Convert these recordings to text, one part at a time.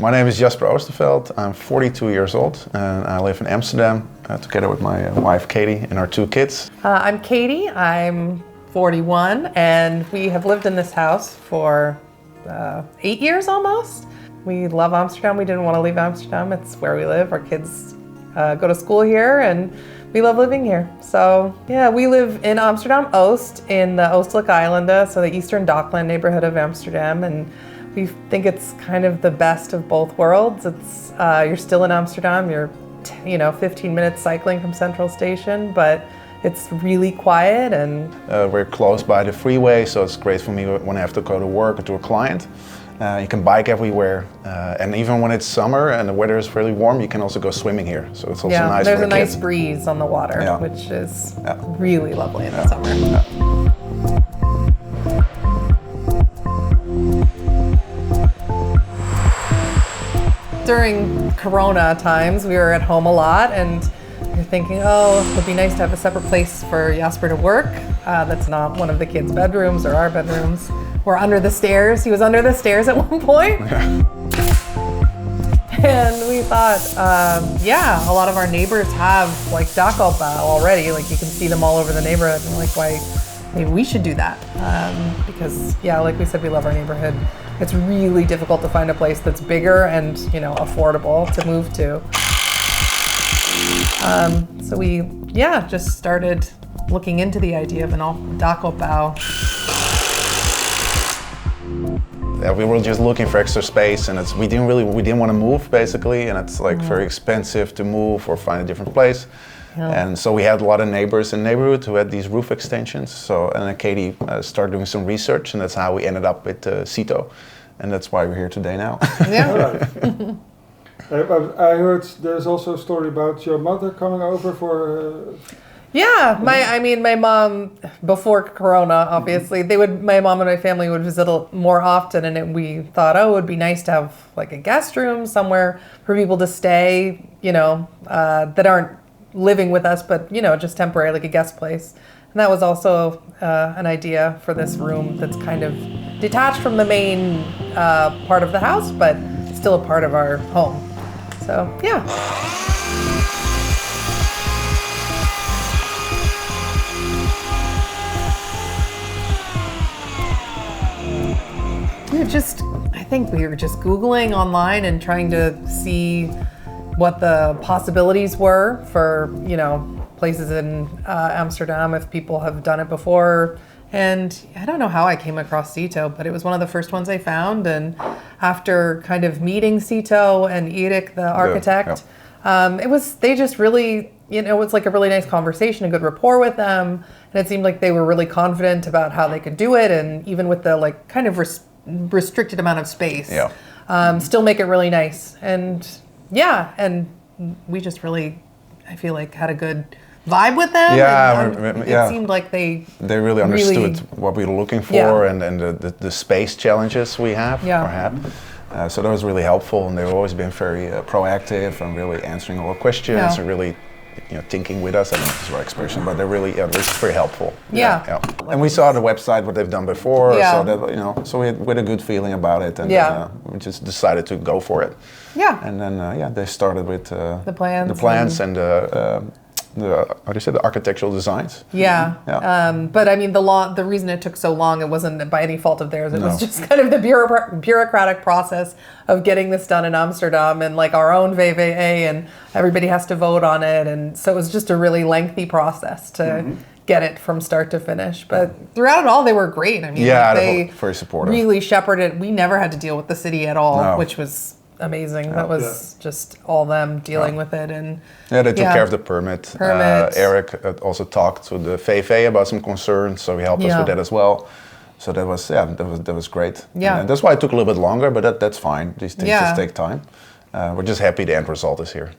My name is Jasper Oosterveld. I'm 42 years old and I live in Amsterdam together with my wife Katie and our 2 kids. I'm Katie. I'm 41 and we have lived in this house for 8 years almost. We love Amsterdam. We didn't want to leave Amsterdam. It's where we live. Our kids go to school here and we love living here. So yeah, we live in Amsterdam Oost in the Oostelijke Eilanden, so the Eastern Dockland neighborhood of Amsterdam, and we think it's kind of the best of both worlds. It's you're still in Amsterdam. You're 15 minutes cycling from Central Station, but it's really quiet and we're close by the freeway, so it's great for me when I have to go to work or to a client. You can bike everywhere, and even when it's summer and the weather is really warm, you can also go swimming here. So it's also nice there's for a the nice kids. breeze on the water, which is really lovely in the summer. During Corona times, we were at home a lot, and you're thinking, oh, it would be nice to have a separate place for Jasper to work. That's not one of the kids' bedrooms or our bedrooms. We're under the stairs. He was under the stairs at one point. And we thought, a lot of our neighbors have like Dakopbouwen already. Like you can see them all over the neighborhood. And like, why? Maybe we should do that. Because like we said, we love our neighborhood. It's really difficult to find a place that's bigger and affordable to move to. So we just started looking into the idea of an Dakopbouwen. Yeah, we were just looking for extra space, and we didn't want to move basically, and it's like very expensive to move or find a different place. Yeah. And so we had a lot of neighbors in the neighborhood who had these roof extensions. So and then Katie started doing some research, and that's how we ended up with SYTO, and that's why we're here today now. Yeah. I heard there's also a story about your mother coming over for. Yeah, my mom, before Corona, obviously, my mom and my family would visit more often, and we thought, it would be nice to have like a guest room somewhere for people to stay, that aren't living with us, but just temporary, like a guest place. And that was also an idea for this room that's kind of detached from the main part of the house, but still a part of our home. So, yeah. I think we were just Googling online and trying to see what the possibilities were for, places in Amsterdam if people have done it before. And I don't know how I came across SYTO, but it was one of the first ones I found. And after kind of meeting SYTO and Ieder, the architect, they just really, it was like a really nice conversation, a good rapport with them. And it seemed like they were really confident about how they could do it. And even with the like kind of restricted amount of space, still make it really nice. And and we just really, I feel like, had a good vibe with them. It seemed like they really understood what we were looking for and the space challenges we have or had. So that was really helpful, and they've always been very proactive and really answering all the questions and really thinking with us. I don't know if it's the right expression, but they're really, they're very helpful. Yeah. And we saw the website, what they've done before, so that, so we had a good feeling about it, and we just decided to go for it. Yeah. And then, they started with the plans and the architectural designs. But I mean, the reason it took so long, it wasn't by any fault of theirs. It was just kind of the bureaucratic process of getting this done in Amsterdam, and like our own VVE, and everybody has to vote on it. And so it was just a really lengthy process to get it from start to finish. But throughout it all, they were great. I mean, they very supportive. Really shepherded. We never had to deal with the city at all, which was amazing. That was just all them dealing with it. And they took care of the permit. Eric also talked to the VV about some concerns, so he helped us with that as well. So that was great. And that's why it took a little bit longer, but that's fine. These things just take time. We're just happy the end result is here.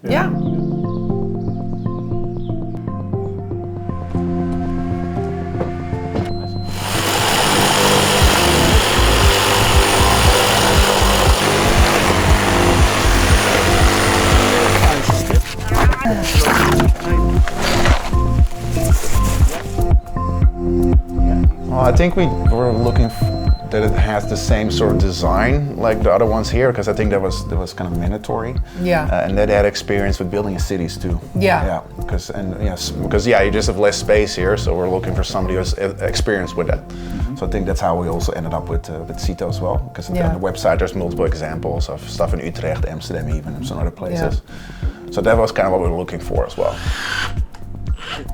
I think we were looking that it has the same sort of design like the other ones here, because I think that was kind of mandatory. Yeah. And that had experience with building in cities too. Yeah. Yeah. Because you just have less space here, so we're looking for somebody who's experienced with that. So I think that's how we also ended up with Sito as well, because on the website there's multiple examples of stuff in Utrecht, Amsterdam, even and some other places. Yeah. So that was kind of what we were looking for as well.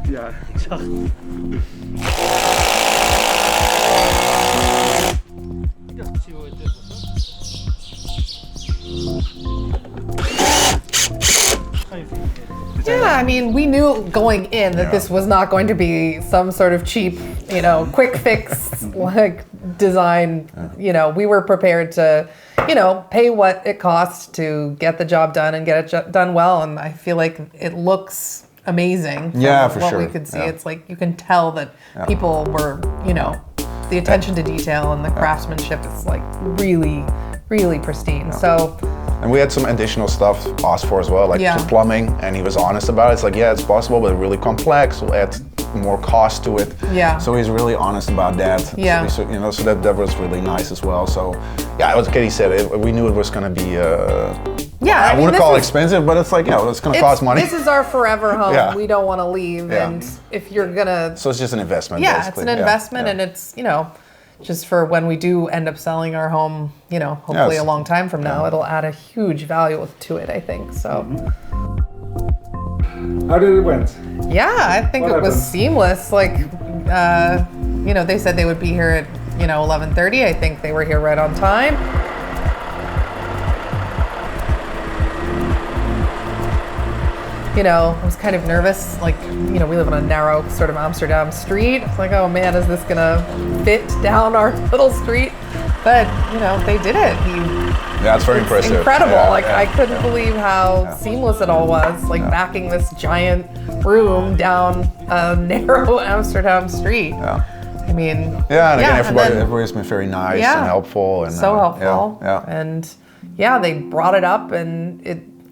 Ja, ik zag het. Ik dacht misschien wel dit of zo. Yeah, I mean, we knew going in that this was not going to be some sort of cheap, quick fix like design. We were prepared to, pay what it costs to get the job done and get it done well. And I feel like it looks amazing. Yeah, for what sure. we could see. It's like you can tell that people were, the attention to detail and the craftsmanship is like really, really pristine. Yeah. So. And we had some additional stuff asked for as well, like some plumbing, and he was honest about it. It's like, it's possible, but really complex. We'll add more cost to it. Yeah. So he's really honest about that. Yeah. So, so that was really nice as well. So yeah, as Katie said, we knew it was going to be. I wouldn't call it expensive, but it's like, it's going to cost money. This is our forever home. Yeah. We don't want to leave, and if you're gonna. So it's just an investment. Yeah, basically. It's an investment, and it's just for when we do end up selling our home, hopefully a long time from now, it'll add a huge value to it, I think. So. How did it went? Yeah, I think it was seamless. Like, they said they would be here at 11:30. I think they were here right on time. I was kind of nervous. Like, we live on a narrow sort of Amsterdam street. It's like, oh man, is this gonna fit down our little street? But, they did it. It's very impressive. Incredible. I couldn't believe how seamless it all was. Like backing this giant room down a narrow Amsterdam street. Yeah. I mean. Yeah, and again, everybody's been very nice and helpful. And, so helpful. Yeah. And they brought it up and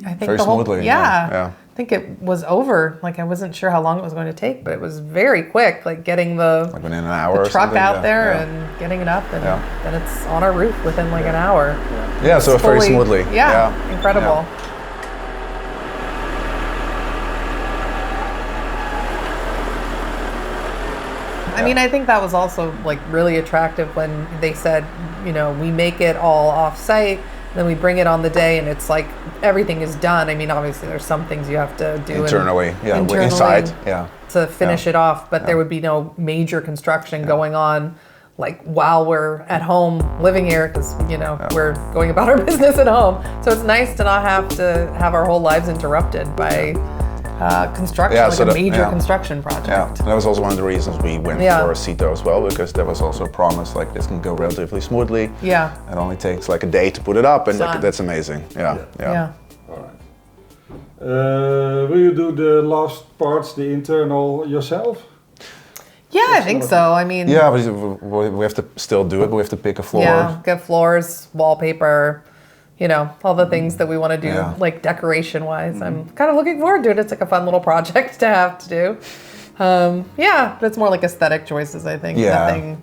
I think very smoothly. I think it was over. Like I wasn't sure how long it was going to take, but it was very quick. Like getting within an hour, the truck out there and getting it up, and then it's on our roof within like an hour. Yeah, so very smoothly. Yeah, incredible. Yeah. I mean, I think that was also like really attractive when they said, we make it all off-site. Then we bring it on the day and it's like everything is done. I mean, obviously there's some things you have to do internally, inside, to finish it off, but there would be no major construction going on like while we're at home living here because, we're going about our business at home. So it's nice to not have to have our whole lives interrupted by construction, a major construction project. Yeah, and that was also one of the reasons we went for Sito as well, because there was also a promise like this can go relatively smoothly. Yeah. It only takes like a day to put it up, and that's amazing. Yeah. All right. Will you do the last parts, the internal yourself? Yeah, I think so. I mean. Yeah, but we have to still do it. We have to pick a floor. Yeah, get floors, wallpaper. All the things that we want to do, like decoration-wise. I'm kind of looking forward to it. It's like a fun little project to have to do. But it's more like aesthetic choices, I think. Yeah. Nothing,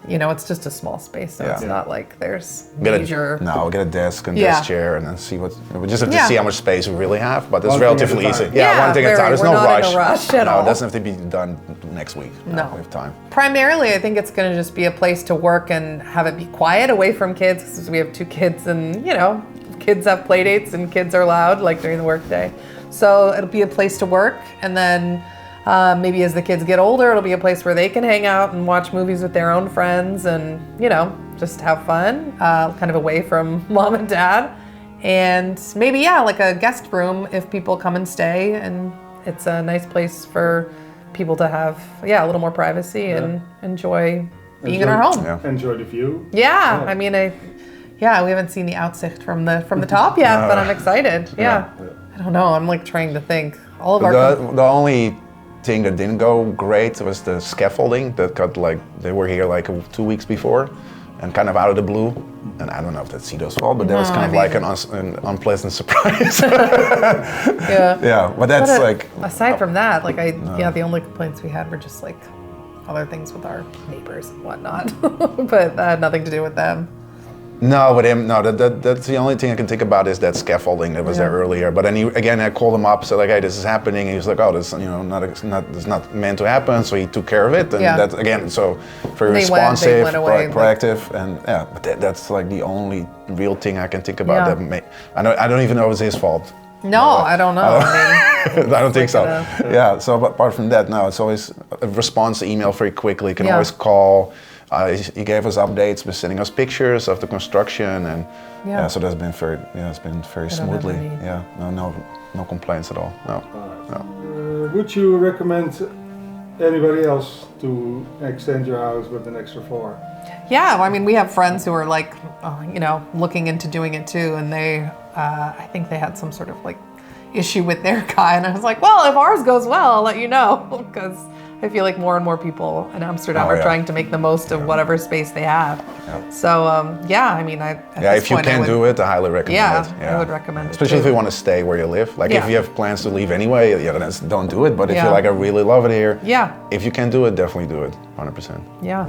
it's just a small space, so it's not like there's major... We'll get a desk and desk chair and then see what... We just have to see how much space we really have, but it's relatively easy. Yeah, one thing at a time. There's no rush. In a rush at all. It doesn't have to be done next week. No. We have time. Primarily, I think it's going to just be a place to work and have it be quiet away from kids, because we have 2 kids and, kids have play dates and kids are loud, like during the workday. So it'll be a place to work, and then maybe as the kids get older, it'll be a place where they can hang out and watch movies with their own friends and, just have fun, kind of away from mom and dad. And maybe, like a guest room if people come and stay, and it's a nice place for people to have, a little more privacy and enjoy being in our home. Yeah. Enjoy the view. Yeah, I mean, we haven't seen the Aussicht from the top yet, but I'm excited. Yeah. I don't know. I'm like trying to think. All of the only thing that didn't go great was the scaffolding that got they were here like 2 weeks before, and kind of out of the blue. And I don't know if that's Sito's fault, but that was kind of like an unpleasant surprise. Yeah, but that's aside from that, the only complaints we had were just like other things with our neighbors and whatnot, but that had nothing to do with them. No, with him, no. That's the only thing I can think about is that scaffolding that was there earlier. But then I called him up, said like, "Hey, this is happening." And he was like, "Oh, this, it's not meant to happen." So he took care of it, and that again, so very responsive, proactive, and yeah. But that's like the only real thing I can think about. I don't even know it was his fault. No, I don't know. I mean, I don't think so. Yeah. So, but apart from that, no, it's always a response email very quickly. You can always call. He gave us updates, was sending us pictures of the construction, and so that's been very, it's been very smoothly. Yeah, no complaints at all. No. Would you recommend anybody else to extend your house with an extra floor? Yeah, I mean, we have friends who are like, looking into doing it too, and they, I think they had some sort of like issue with their guy, and I was like, well, if ours goes well, I'll let you know, because I feel like more and more people in Amsterdam are trying to make the most of whatever space they have. Yeah. So, I mean, if you can do it, I highly recommend it. I would recommend it. Especially if you want to stay where you live. Like if you have plans to leave anyway, then don't do it. But if you're like, I really love it here, if you can do it, definitely do it, 100%. Yeah.